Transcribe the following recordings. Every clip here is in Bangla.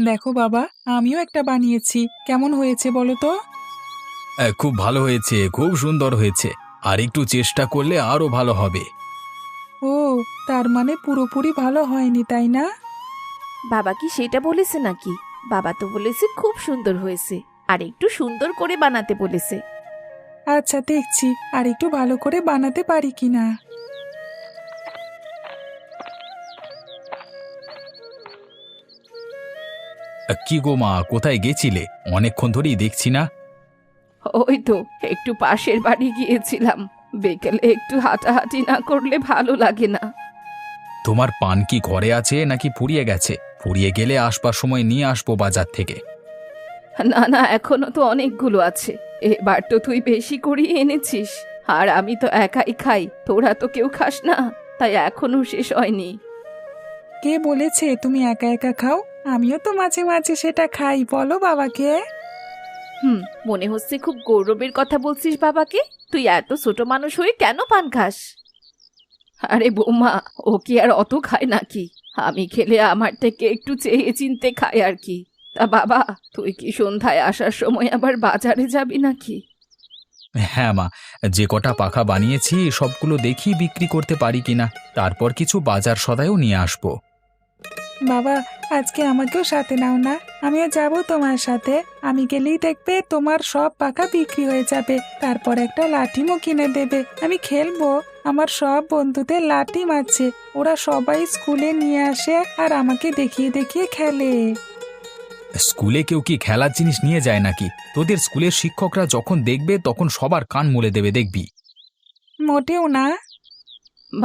দেখো বাবা, আমিও একটা বানিয়েছি। কেমন হয়েছে বলো তো? খুব ভালো হয়েছে, খুব সুন্দর হয়েছে। আর একটু চেষ্টা করলে আরো ভালো হবে। ও, তার মানে পুরোপুরি ভালো হয়নি, তাই না? বাবা কি সেটা বলেছে নাকি? বাবা তো বলেছে খুব সুন্দর হয়েছে, আর একটু সুন্দর করে বানাতে বলেছে। আচ্ছা, দেখছি আর একটু ভালো করে বানাতে পারি কিনা। কি গো মা, কোথায় গেছিলে? অনেকক্ষণ ধরেই দেখছি না। ওই তো একটু পাশের বাড়ি গিয়েছিলাম। বিকেলে একটু হাঁটাহাঁটি না করলে ভালো লাগে না। তোমার পান কি ঘরে আছে নাকি ফুরিয়ে গেছে? ফুরিয়ে গেলে আসবার সময় নিয়ে আসবো বাজার থেকে। না না, এখনো তো অনেকগুলো আছে। এবার তো তুই বেশি করে এনেছিস, আর আমি তো একাই খাই, তোরা তো কেউ খাস না, তাই এখনো শেষ হয়নি। কে বলেছে তুমি একা একা খাও? আমিও তো মাঝে মাঝে সেটা খাই, বলো বাবাকে। মনে হচ্ছে খুব গৌরবের কথা বলছিস বাবাকে। তুই এত ছোট মানুষ হয়ে কেন পান খাস? আরে বৌমা, ও কি আর অত খায় নাকি? আমি খেলে আমার থেকে একটু চেয়ে চিনতে খায় আর কি। তা বাবা, তুই কি সন্ধ্যায় আসার সময় আবার বাজারে যাবি নাকি? হ্যাঁ মা, যে কটা পাখা বানিয়েছি সবগুলো দেখি বিক্রি করতে পারি কিনা, তারপর কিছু বাজার সদাইও নিয়ে আসবো। বাবা, আজকে আমাকেও সাথে নাও না। আমিও যাব তোমার সাথে। আমি গেলেই দেখবে তোমার সব পাকা বিক্রি হয়ে যাবে। তারপর একটা লাঠিমও কিনে দেবে, আমি খেলবো। আমার সব বন্ধুদের লাঠি মারছে, ওরা সবাই স্কুলে নিয়ে আসে আর আমাকে দেখিয়ে দেখিয়ে খেলে। স্কুলে কেউ কি খেলার জিনিস নিয়ে যায় নাকি? তোদের স্কুলের শিক্ষকরা যখন দেখবে তখন সবার কান মুলে দেবে, দেখবি। মোটেও না।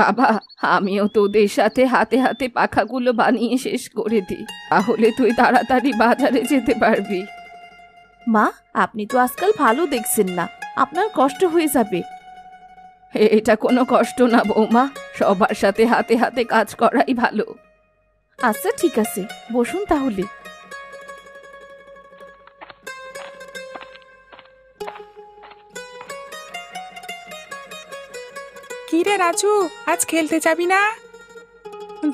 বাবা, আমিও তোদের সাথে হাতে হাতে পাখাগুলো বানিয়ে শেষ করে দিই, তাহলে তুই তাড়াতাড়ি বাজারে যেতে পারবি। মা, আপনি তো আজকাল ভালো দেখছেন না, আপনার কষ্ট হয়ে যাবে। এটা কোনো কষ্ট না বৌমা, সবার সাথে হাতে হাতে কাজ করাই ভালো। আচ্ছা ঠিক আছে, বসুন তাহলে। কি রে রাজু, আজ খেলতে যাবি না?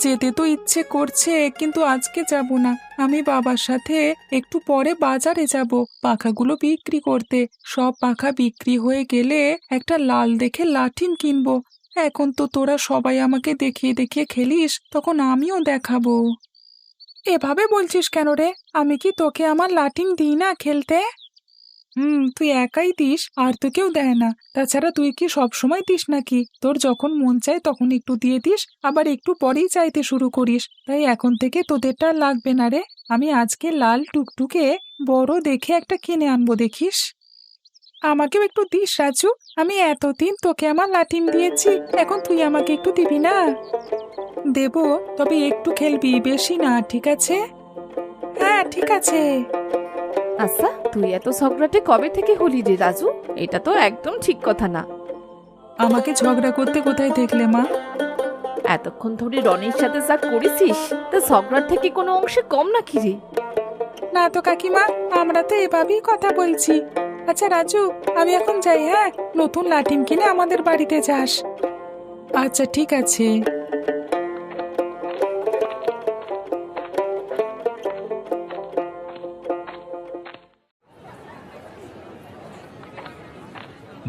যেতে তো ইচ্ছে করছে, কিন্তু আজকে যাব না। আমি বাবার সাথে একটু পরে বাজারে যাব পাখাগুলো বিক্রি করতে। সব পাখা বিক্রি হয়ে গেলে একটা লাল দেখে লাঠিম কিনবো। এখন তো তোরা সবাই আমাকে দেখিয়ে দেখিয়ে খেলিস, তখন আমিও দেখাবো। এভাবে বলছিস কেন রে? আমি কি তোকে আমার লাঠিম দিই না খেলতে? তুই একাই দিস, আর তো কেউ দেয় না। তাছাড়া তুই কি সব সময় দিস নাকি? তোর যখন মন চায় তখন একটু দিয়ে দিস, আবার একটু পরেই চাইতে শুরু করিস। তাই এখন থেকে তোদেরটা আর লাগবে না রে। আমি আজকে লাল টুকটুকে বড় দেখে একটা কিনে আনবো, দেখিস। আমাকেও একটু দিস রাজু। আমি এতদিন তোকে আমার লাঠিম দিয়েছি, এখন তুই আমাকে একটু দিবি না? দেবো, তবে একটু খেলবি, বেশি না, ঠিক আছে? হ্যাঁ, ঠিক আছে। আচ্ছা, তুই এত ঝগড়াটে কবে থেকে হলি রে রাজু? এটা তো একদম ঠিক কথা না। আমাকে ঝগড়া করতে কোথায় দেখলে মা? এতক্ষণ ধরে রনির সাথে যা করেছিস, তা ঝগড়ার থেকে কোনো অংশে কম নাকি রে? না তো কাকিমা, আমরা তো এভাবেই কথা বলছি। আচ্ছা রাজু, আমি এখন যাই, হ্যাঁ? নতুন লাঠিম কিনে আমাদের বাড়িতে যাস। আচ্ছা, ঠিক আছে।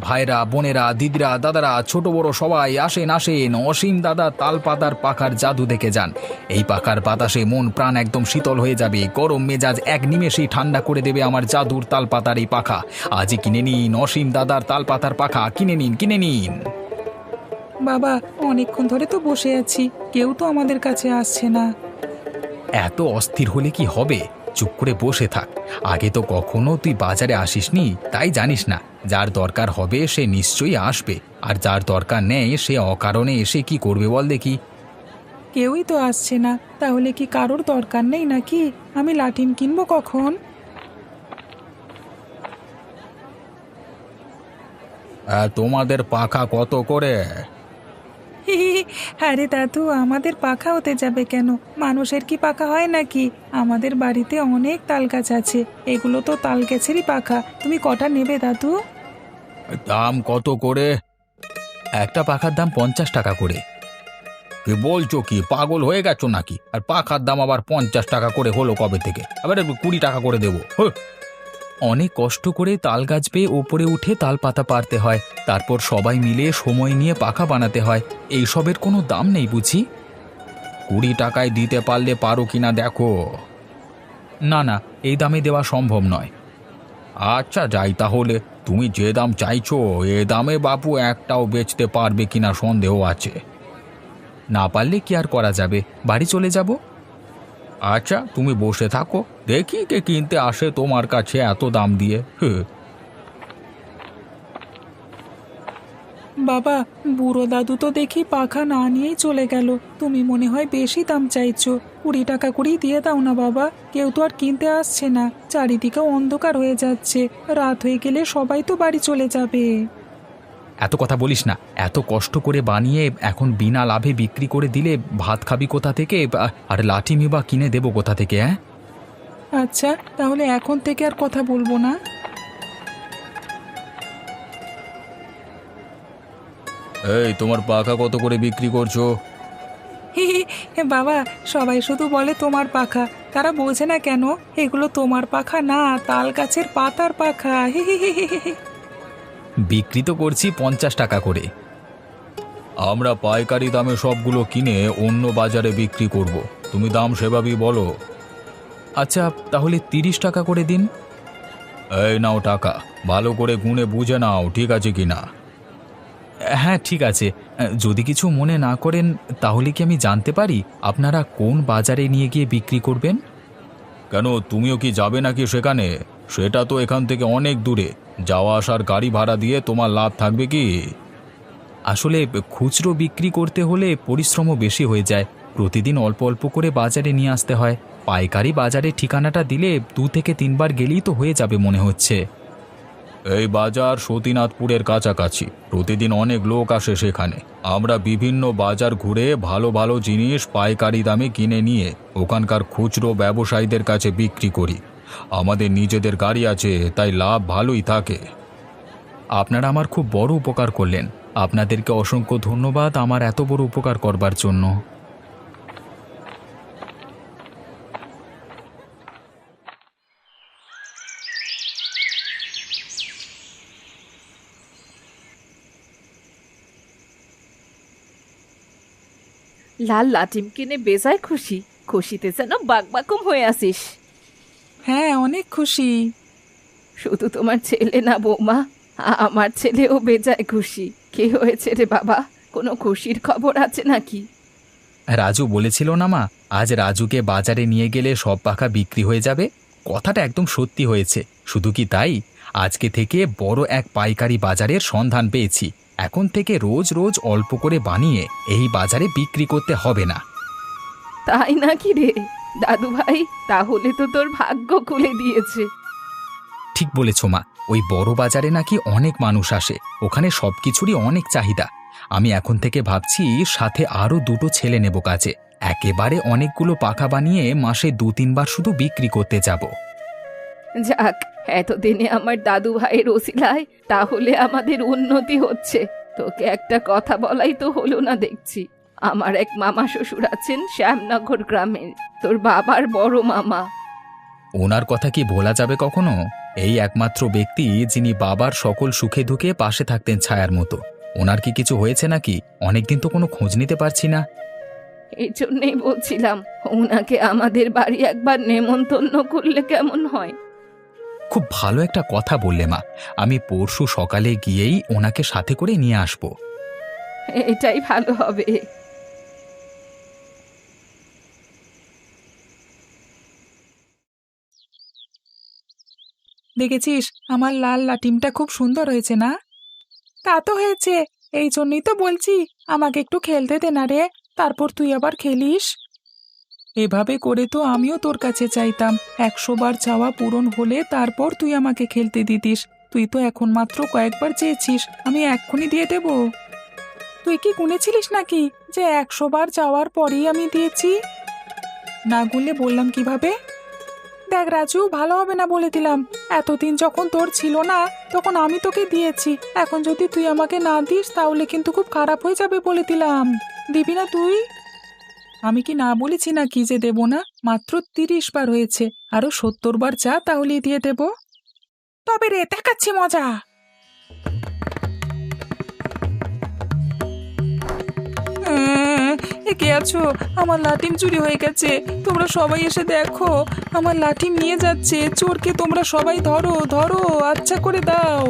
ভাইরা, বোনেরা, দিদিরা, দাদারা, ছোট বড় সবাই আসেন আসেন, অসীম দাদা তালপাতার পাখার জাদু দেখে যান। এই পাখার বাতাসে মন প্রাণ একদম শীতল হয়ে যাবে, গরম মেজাজ এক নিমেষেই ঠান্ডা করে দেবে আমার জাদুর তালপাতার এই পাখা। আজই কিনে নিন অসীম দাদার তালপাতার পাখা, কিনে নিন, কিনে নিন। বাবা, অনেকক্ষণ ধরে তো বসে আছি, কেউ তো আমাদের কাছে আসছে না। এত অস্থির হলে কি হবে? চুপ করে বসে থাক। আগে তো কখনো তুই বাজারে আসিসনি, তাই জানিস না। যার দরকার হবে সে নিশ্চয়ই আসবে, আর যার দরকার নেই সে অকারণে এসে কি করবে বল দেখি। কেউই তো আসছে না, তাহলে কি কারোর দরকার নেই নাকি? আমি লাঠিম কিনবো কখন? তোমাদের পাখা কত করে? আরে দাদু, আমাদের পাখা হতে যাবে কেন? মানুষের কি পাখা হয় নাকি? আমাদের বাড়িতে অনেক তাল গাছ আছে, এগুলো তো তাল গাছেরই পাখা। তুমি কটা নেবে দাদু? দাম কত করে? একটা পাখার দাম 50 টাকা করে। কি বলছো কি, পাগল হয়ে গেছো নাকি? আর পাখার দাম আবার 50 টাকা করে হলো কবে থেকে? আবার 20 টাকা করে দেবো। অনেক কষ্ট করে তাল গাছ বেয়ে ওপরে উঠে তাল পাতা পারতে হয়, তারপর সবাই মিলে সময় নিয়ে পাখা বানাতে হয়। এইসবের কোনো দাম নেই বুঝি। 20 টাকায় দিতে পারলে পারো কিনা দেখো। না না, এই দামে দেওয়া সম্ভব নয়। আচ্ছা যাই তাহলে, তুমি যে দাম চাইছো এ দামে বাপু একটাও বেচতে পারবে কিনা সন্দেহ আছে। না পারলে কি আর করা যাবে, বাড়ি চলে যাব। আচ্ছা তুমি বসে থাকো, দেখি কে কিনতে আসে তোমার কাছে এত দাম দিয়ে। বাবা, বুড়ো দাদু তো দেখি পাখা না নিয়েই চলে গেল। তুমি মনে হয় বেশি দাম চাইছো। 20 টাকা করেই দিয়ে দাও না বাবা, কেউ তো আর কিনতে আসছে না, চারিদিকে অন্ধকার হয়ে যাচ্ছে, রাত হয়ে গেলে সবাই তো বাড়ি চলে যাবে। এত কথা বলিস না, এত কষ্ট করে বানিয়ে এখন বিনা লাভে বিক্রি করে দিলে ভাত খাবি কোথা থেকে? আর লাঠি বা কিনে দেবো কোথা থেকে? হ্যাঁ আচ্ছা, তাহলে এখন থেকে আর কথা বলবো না। এই তোমার পাখা কত করে বিক্রি করছো? বাবা, সবাই শুধু বলে তোমার পাখা, তারা বোঝে না কেন এগুলো তোমার পাখা না, তাল গাছের পাতার পাখা। বিক্রি তো করছি 50 টাকা করে। আমরা পাইকারি দামে সবগুলো কিনে অন্য বাজারে বিক্রি করব, তুমি দাম সেভাবেই বলো। আচ্ছা তাহলে 30 টাকা করে দিন। এই নাও টাকা, ভালো করে গুনে বুঝে নাও ঠিক আছে কিনা। হ্যাঁ ঠিক আছে, যদি কিছু মনে না করেন তাহলে কি আমি জানতে পারি আপনারা কোন বাজারে নিয়ে গিয়ে বিক্রি করবেন? কেন, তুমিও কি যাবে নাকি সেখানে? সেটা তো এখান থেকে অনেক দূরে, যাওয়া আসার গাড়ি ভাড়া দিয়ে তোমার লাভ থাকবে কি? আসলে খুচরো বিক্রি করতে হলে পরিশ্রমও বেশি হয়ে যায়, প্রতিদিন অল্প অল্প করে বাজারে নিয়ে আসতে হয়। পাইকারি বাজারে ঠিকানাটা দিলে 2 থেকে 3 বার গেলেই তো হয়ে যাবে মনে হচ্ছে। এই বাজার সতীনাথপুরের কাছাকাছি, প্রতিদিন অনেক লোক আসে সেখানে। আমরা বিভিন্ন বাজার ঘুরে ভালো ভালো জিনিস পাইকারি দামে কিনে নিয়ে ওখানকার খুচরো ব্যবসায়ীদের কাছে বিক্রি করি। আমাদের নিজেদের গাড়ি আছে, তাই লাভ ভালোই থাকে। আপনারা আমার খুব বড় উপকার করলেন, আপনাদেরকে অসংখ্য ধন্যবাদ আমার এত বড় উপকার করবার জন্য। লাল লাটিম কিনে বেজায় খুশি, খুশিতে যেন বাকবাকুম হয়ে আসিস। হ্যাঁ, অনেক খুশি। শুধু তোমার ছেলে না বৌমা, আমার ছেলেও বেজায় খুশি। কি হয়েছে রে বাবা, কোনো খুশির খবর আছে নাকি? রাজু বলেছিল না মা, আজ রাজুকে বাজারে নিয়ে গেলে সব পাখা বিক্রি হয়ে যাবে। কথাটা একদম সত্যি হয়েছে। শুধু কি তাই, আজকে থেকে বড় এক পাইকারি বাজারের সন্ধান পেয়েছি। এখন থেকে রোজ রোজ অল্প করে বানিয়ে এই বাজারে বিক্রি করতে হবে না। তাই নাকি রে দাদু ভাই, তাহলে তো তোর ভাগ্য খুলে দিয়েছে। ঠিক বলেছ মা, ওই বড় বাজারে নাকি অনেক মানুষ আসে, ওখানে সবকিছুরই অনেক চাহিদা। আমি এখন থেকে ভাবছি সাথে আরো 2টো ছেলে নেব কাজে, একেবারে অনেকগুলো পাখা বানিয়ে মাসে 2-3 বার শুধু বিক্রি করতে যাব। যাক, এতদিনে আমার দাদু ভাইয়ের ওসিলায় তাহলে আমাদের উন্নতি হচ্ছে। তোকে একটা কথা বলাই তো হলো না দেখছি। আমার এক মামা শ্বশুর আছেন শ্যামনগর গ্রামের, তোর বাবার বড় মামা। ওনার কথা কি ভোলা যাবে কখনো? এই একমাত্র ব্যক্তি যিনি বাবার সকল সুখে দুঃখে পাশে থাকতেন ছায়ার মতো। ওনার কি কিছু হয়েছে নাকি? অনেকদিন তো কোনো খোঁজ নিতে পারছি না। এই জন্যেই বলছিলাম ওনাকে আমাদের বাড়ি একবার নেমন্তন্ন করলে কেমন হয়। খুব ভালো একটা কথা বললে মা, আমি পরশু সকালে গিয়েই ওনাকে সাথে করে নিয়ে আসব। এটাই ভালো হবে। দেখেছিস আমার লাল লাটিমটা খুব সুন্দর হয়েছে না? তা তো হয়েছে, এই জন্যই তো বলছি আমাকে একটু খেলতে দে না রে, তারপর তুই আবার খেলিস। এভাবে করে তো আমিও তোর কাছে চাইতাম, 100 বার চাওয়া পূরণ হলে তারপর তুই আমাকে খেলতে দিতিস। তুই তো এখন মাত্র কয়েকবার চেয়েছিস, আমি এক্ষুনি দিয়ে দেব। তুই কি গুনেছিলিস নাকি যে 100 বার চাওয়ার পরেই আমি দিয়েছি? না গুনলে বললাম কিভাবে? দেখ রাজু, ভালো হবে না বলে দিলাম। এতদিন যখন তোর ছিল না, তখন আমি তোকে দিয়েছি। এখন যদি তুই আমাকে না দিস তাহলে কিন্তু খুব খারাপ হয়ে যাবে বলে দিলাম। দিবি না তুই? আমি কি না বলেছি না কি যে দেব না? মাত্র 30 বার হয়েছে, আরো 70 বার চা, তাহলেই দিয়ে দেব। তবে রে, দেখাচ্ছি মজা। কে আছো? আমার লাঠিম চুরি হয়ে গেছে, তোমরা সবাই এসে দেখো। আমার লাঠিম নিয়ে যাচ্ছে চোরকে, তোমরা সবাই ধরো ধরো, আচ্ছা করে দাও।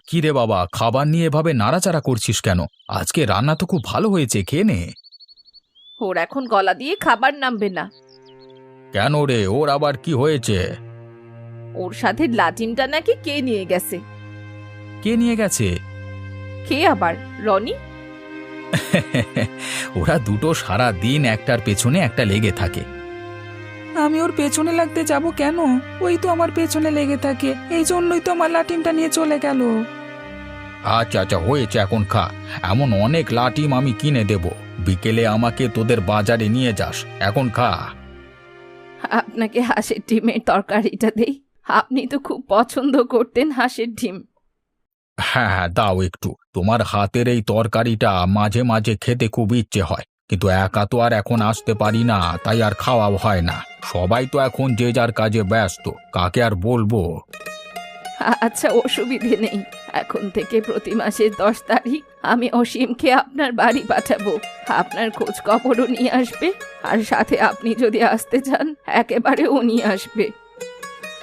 কি রে বাবা, খাবার নিয়ে এভাবে নাড়াচাড়া করছিস কেন? আজকে রান্না তো খুব ভালো হয়েছে, খেয়ে নে। ওর এখন গলা দিয়ে খাবার নামবে না। কেন রে, ওর আবার কি হয়েছে? ওর সাথে লাটিমটা নাকি কে নিয়ে গেছে। কে নিয়ে গেছে? কে আবার? রনি? ওরা দুটো সারা দিন একটার পেছনে একটা লেগে থাকে। আমি ওর পেছনে লাগতে যাব কেন? ওই তো আমার পেছনে লেগে থাকে, এই জন্যই তো আমার লাঠিমটা নিয়ে চলে গেল। আচ্ছা আচ্ছা, হয়েছে, এখন খা। এমন অনেক লাটিম আমি কিনে দেব, বিকেলে আমাকে তোদের বাজারে নিয়ে যাস। এখন খা। আপনাকে হাঁসের ডিমের তরকারিটা দেই, আপনি তো খুব পছন্দ করতেন হাঁসের ডিম। হ্যাঁ হ্যাঁ, দাও একটু। তোমার হাতের এই তরকারিটা মাঝে মাঝে খেতে খুব ইচ্ছে হয়, কিন্তু একা তো আর এখন আসতে পারি না, তাই আর খাওয়া হয় না। সবাই তো এখন যে যার কাজে ব্যস্ত, কাকে আর বলবো। আচ্ছা, অসুবিধে নেই। এখন থেকে প্রতি মাসের 10 তারিখ আমি অসীমকে আপনার বাড়ি পাঠাবো। আপনার খোঁজ খবরও নিয়ে আসবে, আর সাথে আপনি যদি আসতে চান একেবারে ও নিয়ে আসবে।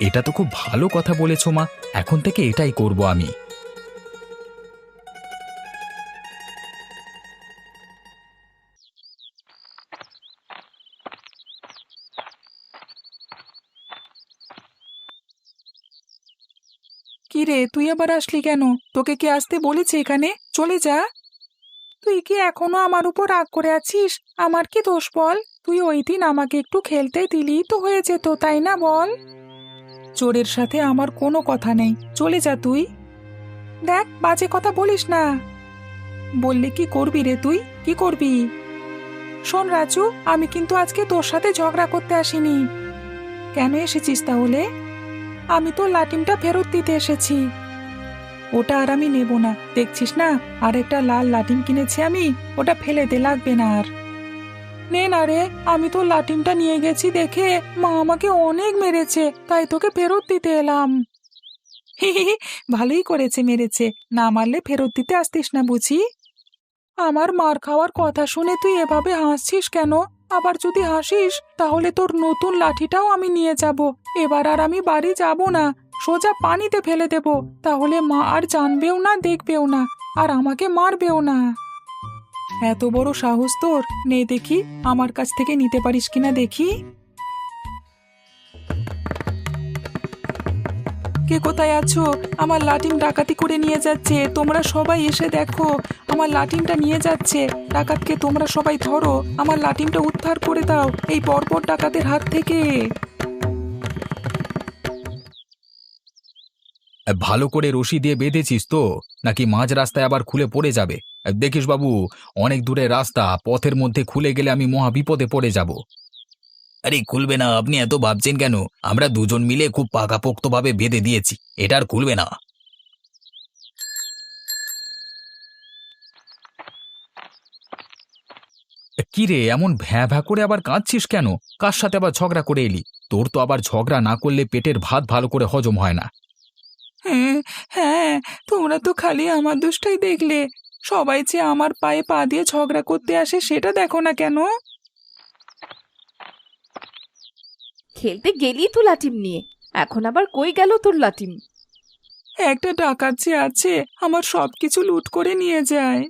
এটা তো খুব ভালো কথা বলেছো মা, এখন থেকে এটাই করব আমি। কি রে, তুই আবার আসলি কেন? তোকে কে আসতে বলেছে এখানে? চলে যা। তুই কি এখনো আমার উপর রাগ করে আছিস? আমার কি দোষ বল? তুই ওই দিন আমাকে একটু খেলতে দিলি তো হয়ে যেত, তাই না বল? চোরের সাথে আমার কোনো কথা নেই, চলে যা তুই। দেখ, বাজে কথা বলিস না। বললে কি করবি রে তুই? কি করবি? শোন রাজু, আমি কিন্তু আজকে তোর সাথে ঝগড়া করতে আসিনি। কেন এসেছিস তাহলে? আমি তো লাটিমটা ফেরত দিতে এসেছি। ওটা আর আমি নেব না, দেখছিস না আর একটা লাল লাটিম কিনেছি আমি, ওটা ফেলে দে, লাগবে না আর। নে না রে, আমি তো লাটিমটা নিয়ে গেছি দেখে মা আমাকে অনেক মেরেছে, তাই তোকে ফেরত দিতে এলাম। ভালোই করেছে, মেরেছে। না মারলে ফেরত দিতে আসতিস না বুঝি? আমার মার খাওয়ার কথা শুনে তুই এভাবে হাসছিস কেন? আবার যদি হাসিস তাহলে তোর নতুন লাঠিটাও আমি নিয়ে যাব। এবার আর আমি বাড়ি যাব না, সোজা পানিতে ফেলে দেব, তাহলে মা আর জানবেও না, দেখবেও না, আর আমাকে মারবেও না। এত বড় সাহস তোর! নে দেখি, আমার কাছ থেকে নিতে পারিস কিনা দেখি। কে কোথায় আছো? আমার লাটিম ডাকাতি করে নিয়ে যাচ্ছে, তোমরা সবাই এসে দেখো। আমার লাটিমটা নিয়ে যাচ্ছে, ডাকাতকে তোমরা সবাই ধরো, আমার লাটিমটা উদ্ধার করে দাও এই বর্বর ডাকাতের হাত থেকে। ভালো করে রশি দিয়ে বেঁধেছিস তো, নাকি মাঝ রাস্তায় আবার খুলে পড়ে যাবে? দেখিস বাবু, অনেক দূরে রাস্তা, পথের মধ্যে খুলে গেলে আমি মহা বিপদে পড়ে যাব। আরে খুলবে না, আপনি এত ভাবছেন কেন? আমরা দুজন মিলে খুব পাকাপোক্তভাবে বেঁধে দিয়েছি, এটা আর খুলবে না। কি রে, এমন ভ্যাঁ ভ্যাঁ করে আবার কাঁদছিস কেন? কার সাথে আবার ঝগড়া করে এলি? তোর তো আবার ঝগড়া না করলে পেটের ভাত ভালো করে হজম হয় না। হ্যাঁ, হ্যাঁ, তোমরা তো খালি আমার দোষটাই দেখলে। সবাই যে আমার পায়ে পা দিয়ে ঝগড়া করতে আসে সেটা দেখো না কেন? খেলতে গেলি তো লাটিম নিয়ে, এখন আবার কই গেল তোর লাটিম? একটা ডাকাত যে আছে, আমার সবকিছু লুট করে নিয়ে যায়।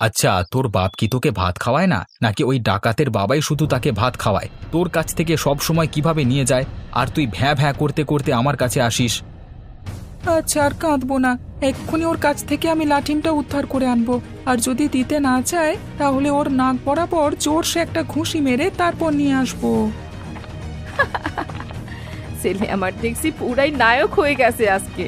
আচ্ছা, তোর বাপ কি তোকে ভাত খাওয়ায় না, নাকি ওই ডাকাতের বাবাই শুধু তাকে ভাত খাওয়ায়? তোর কাছ থেকে সব সময় কিভাবে নিয়ে যায়, আর তুই ভ্যাঁ ভ্যাঁ করতে করতে আমার কাছে আসিস? আচ্ছা, আর কাঁদবো না, এক্ষুনি ওর কাছ থেকে আমি লাঠিমটা উদ্ধার করে আনবো। আর যদি দিতে না চায় তাহলে ওর নাক বরাবর জোরসে একটা ঘুষি মেরে তারপর নিয়ে আসবো। ছেলে আমার দেখছি পুরাই নায়ক হয়ে গেছে আজকে।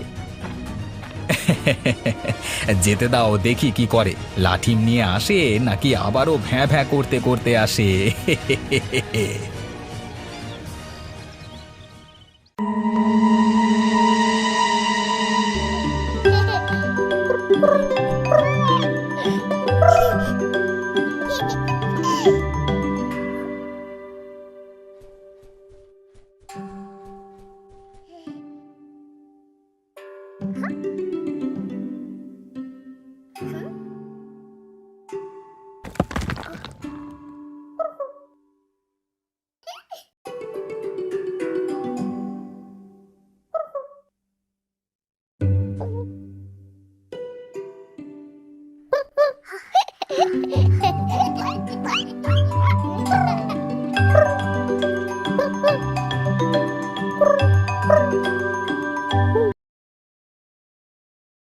যেতে দাও, দেখি কি করে, লাঠি নিয়ে আসে নাকি আবারও ভ্যাঁ ভ্যাঁ করতে করতে আসে।